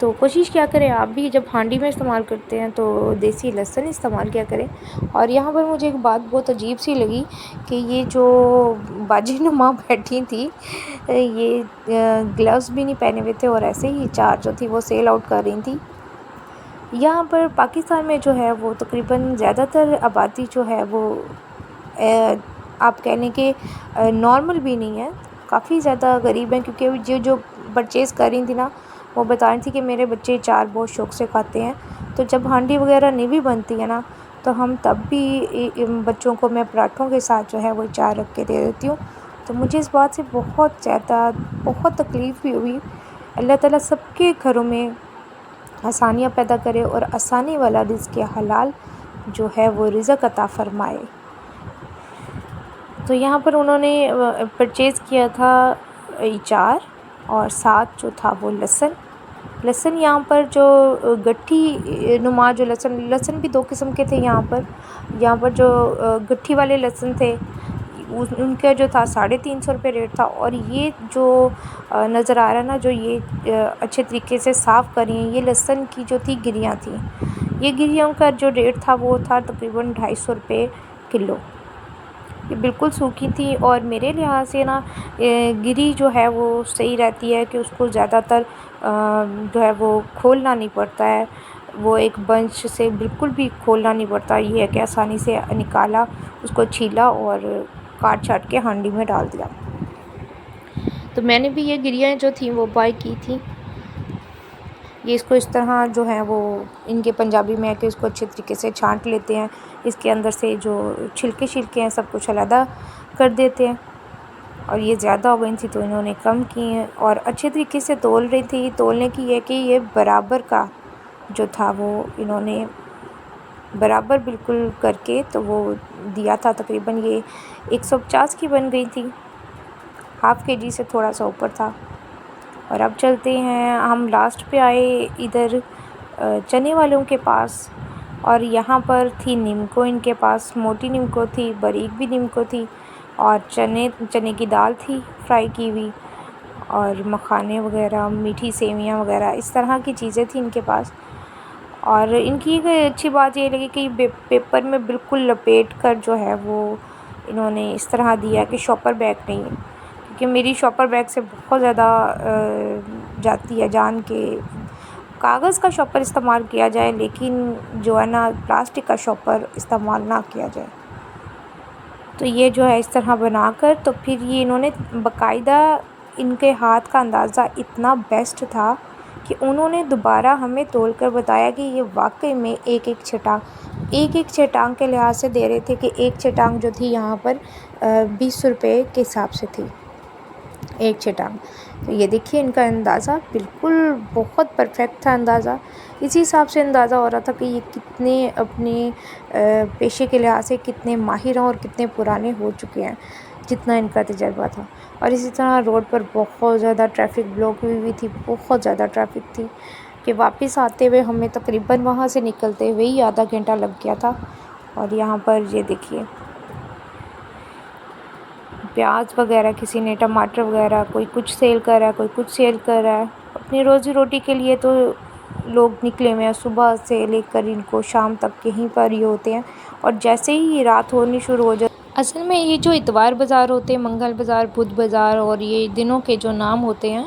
تو کوشش کیا کریں آپ بھی جب ہانڈی میں استعمال کرتے ہیں تو دیسی لہسن استعمال کیا کریں۔ اور یہاں پر مجھے ایک بات بہت عجیب سی لگی کہ یہ جو باجی نما بیٹھی تھی یہ گلوز بھی نہیں پہنے ہوئے تھے اور ایسے ہی چار جو تھی وہ سیل آؤٹ کر رہی تھی۔ یہاں پر پاکستان میں جو ہے وہ تقریباً زیادہ تر آبادی جو ہے وہ آپ کہنے کہ نارمل بھی نہیں ہے، کافی زیادہ غریب ہیں، کیونکہ جو پرچیز کر رہی تھی نا وہ بتا رہی تھی کہ میرے بچے چار بہت شوق سے کھاتے ہیں، تو جب ہانڈی وغیرہ نہیں بھی بنتی ہے نا تو ہم تب بھی بچوں کو میں پراٹھوں کے ساتھ جو ہے وہ چار رکھ کے دے دیتی ہوں۔ تو مجھے اس بات سے بہت زیادہ بہت تکلیف بھی ہوئی۔ اللہ تعالیٰ سب کے گھروں میں آسانیاں پیدا کرے اور آسانی والا رزق حلال جو ہے وہ رزق عطا فرمائے۔ تو یہاں پر انہوں نے پرچیز کیا تھا چار اور ساتھ جو تھا وہ لہسن یہاں پر جو گٹھی نما جو لہسن بھی دو قسم کے تھے یہاں پر جو گٹھی والے لہسن تھے ان کا جو تھا 350 روپے ریٹ تھا، اور یہ جو نظر آ رہا ہے نا جو یہ اچھے طریقے سے صاف کر رہی ہیں یہ لہسن کی جو تھی گریاں تھیں، یہ گریوں کا جو ریٹ تھا وہ تھا تقریباً 250 روپے کلو، یہ بالکل سوکھی تھی۔ اور میرے لحاظ سے نا گری جو ہے وہ صحیح رہتی ہے کہ اس کو زیادہ تر جو ہے وہ کھولنا نہیں پڑتا ہے، وہ ایک بنچ سے بالکل بھی کھولنا نہیں پڑتا، یہ ہے کہ آسانی سے نکالا، اس کو چھیلا اور کاٹ چھاٹ کے ہانڈی میں ڈال دیا۔ تو میں نے بھی یہ گریاں جو تھیں وہ بائی کی تھیں۔ یہ اس کو اس طرح جو ہے وہ ان کے پنجابی میں ہے کہ اس کو اچھے طریقے سے چھانٹ لیتے ہیں، اس کے اندر سے جو چھلکے ہیں سب کچھ علیحدہ کر دیتے ہیں، اور یہ زیادہ ہو گئی تھی تو انہوں نے کم کی ہیں اور اچھے طریقے سے تول رہی تھی۔ تولنے کی یہ کہ یہ برابر کا جو تھا وہ انہوں نے برابر بالکل کر کے تو وہ دیا تھا، تقریباً یہ 150 کی بن گئی تھی، ½ kg سے تھوڑا سا اوپر تھا۔ اور اب چلتے ہیں ہم لاسٹ پہ آئے ادھر چنے والوں کے پاس، اور یہاں پر تھی نمکو، ان کے پاس موٹی نمکو تھی، باریک بھی نمکو تھی، اور چنے کی دال تھی فرائی کی ہوئی، اور مکھانے وغیرہ، میٹھی سیویاں وغیرہ اس طرح کی چیزیں تھیں ان کے پاس۔ اور ان کی ایک اچھی بات یہ لگی کہ پیپر میں بالکل لپیٹ کر جو ہے وہ انہوں نے اس طرح دیا کہ شاپر بیگ نہیں ہے، کیونکہ میری شاپر بیگ سے بہت زیادہ جاتی ہے جان کے کاغذ کا شاپر استعمال کیا جائے، لیکن جو ہے نا پلاسٹک کا شاپر استعمال نہ کیا جائے۔ تو یہ جو ہے اس طرح بنا کر تو پھر یہ انہوں نے باقاعدہ، ان کے ہاتھ کا اندازہ اتنا بیسٹ تھا کہ انہوں نے دوبارہ ہمیں تول کر بتایا کہ یہ واقعی میں ایک چٹانگ کے لحاظ سے دے رہے تھے کہ ایک چٹانگ جو تھی یہاں پر 20 روپے کے حساب سے تھی ایک چٹانگ۔ تو یہ دیکھیے ان کا اندازہ بالکل بہت پرفیکٹ تھا اندازہ، اسی حساب سے اندازہ ہو رہا تھا کہ یہ کتنے اپنے پیشے کے لحاظ سے کتنے ماہر ہیں اور کتنے پرانے ہو چکے ہیں، جتنا ان کا تجربہ تھا۔ اور اسی طرح روڈ پر بہت زیادہ ٹریفک بلاک ہوئی تھی، بہت زیادہ ٹریفک تھی کہ واپس آتے ہوئے ہمیں تقریباً وہاں سے نکلتے ہوئے ہی ½ گھنٹہ لگ گیا تھا۔ اور یہاں پر یہ دیکھیے پیاز وغیرہ، کسی نے ٹماٹر وغیرہ، کوئی کچھ سیل کر رہا ہے، کوئی کچھ سیل کر رہا ہے، اپنی روزی روٹی کے لیے تو لوگ نکلے ہوئے ہیں، صبح سے لے کر ان کو شام تک یہیں پر ہی ہوتے ہیں، اور جیسے ہی رات ہونی شروع ہو جائے، اصل میں یہ جو اتوار بازار ہوتے ہیں، منگل بازار، بدھ بازار، اور یہ دنوں کے جو نام ہوتے ہیں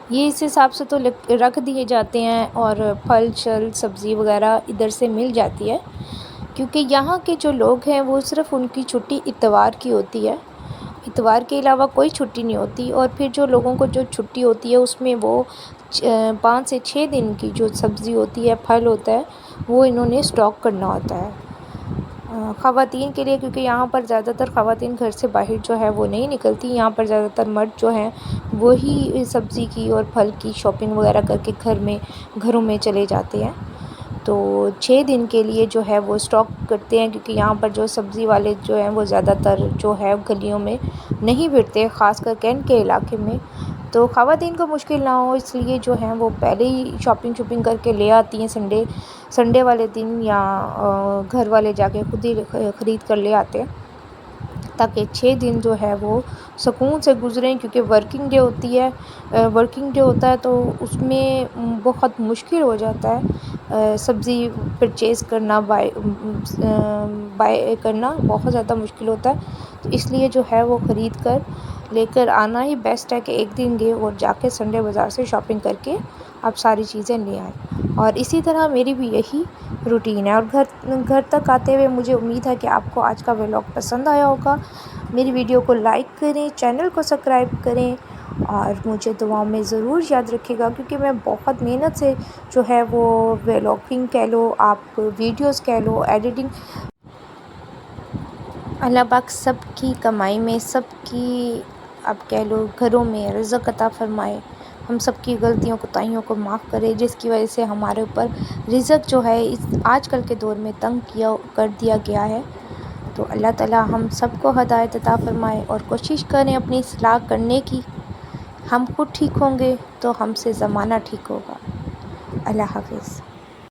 یہ اس حساب سے تو رکھ دیے جاتے ہیں، اور پھل چل سبزی وغیرہ ادھر سے مل جاتی ہے، کیونکہ یہاں کے جو لوگ ہیں وہ صرف ان کی چھٹی اتوار کی ہوتی ہے، اتوار کے علاوہ کوئی چھٹی نہیں ہوتی، اور پھر جو لوگوں کو جو چھٹی ہوتی ہے اس میں وہ 5 سے 6 دن کی جو سبزی ہوتی ہے، پھل ہوتا ہے، وہ انہوں نے اسٹاک کرنا ہوتا ہے خواتین کے لیے، کیونکہ یہاں پر زیادہ تر خواتین گھر سے باہر جو ہے وہ نہیں نکلتی، یہاں پر زیادہ تر مرد جو ہیں وہی سبزی کی اور پھل کی شاپنگ وغیرہ کر کے گھروں میں چلے جاتے ہیں، تو 6 دن کے لیے جو ہے وہ اسٹاک کرتے ہیں، کیونکہ یہاں پر جو سبزی والے جو ہیں وہ زیادہ تر جو ہے گلیوں میں نہیں بھرتے، خاص کر کینٹ کے علاقے میں، تو خواتین کو مشکل نہ ہو اس لیے جو ہیں وہ پہلے ہی شاپنگ کر کے لے آتی ہیں، سنڈے والے دن، یا گھر والے جا کے خود ہی خرید کر لے آتے ہیں۔ تاکہ 6 دن جو ہے وہ سکون سے گزریں، کیونکہ ورکنگ ڈے ہوتا ہے تو اس میں بہت مشکل ہو جاتا ہے سبزی پرچیز کرنا، بائی کرنا بہت زیادہ مشکل ہوتا ہے، تو اس لیے جو ہے وہ خرید کر لے کر آنا ہی بیسٹ ہے کہ ایک دن گئے اور جا کے سنڈے بازار سے شاپنگ کر کے آپ ساری چیزیں لے آئیں۔ اور اسی طرح میری بھی یہی روٹین ہے، اور گھر تک آتے ہوئے مجھے امید ہے کہ آپ کو آج کا ولاگ پسند آیا ہوگا۔ میری ویڈیو کو لائک کریں، چینل کو سبسکرائب کریں، اور مجھے دعاؤں میں ضرور یاد رکھے گا، کیونکہ میں بہت محنت سے جو ہے وہ ولاگنگ کہہ لو، آپ ویڈیوز کہہ لو، ایڈیٹنگ، اللہ پاک سب کی کمائی میں، سب کی آپ کہہ لو گھروں میں رزق عطا فرمائے، ہم سب کی غلطیوں کوتاہیوں کو معاف کرے، جس کی وجہ سے ہمارے اوپر رزق جو ہے آج کل کے دور میں تنگ کر دیا گیا ہے۔ تو اللہ تعالی ہم سب کو ہدایت عطا فرمائے، اور کوشش کریں اپنی اصلاح کرنے کی۔ ہم خود ٹھیک ہوں گے تو ہم سے زمانہ ٹھیک ہوگا۔ اللہ حافظ۔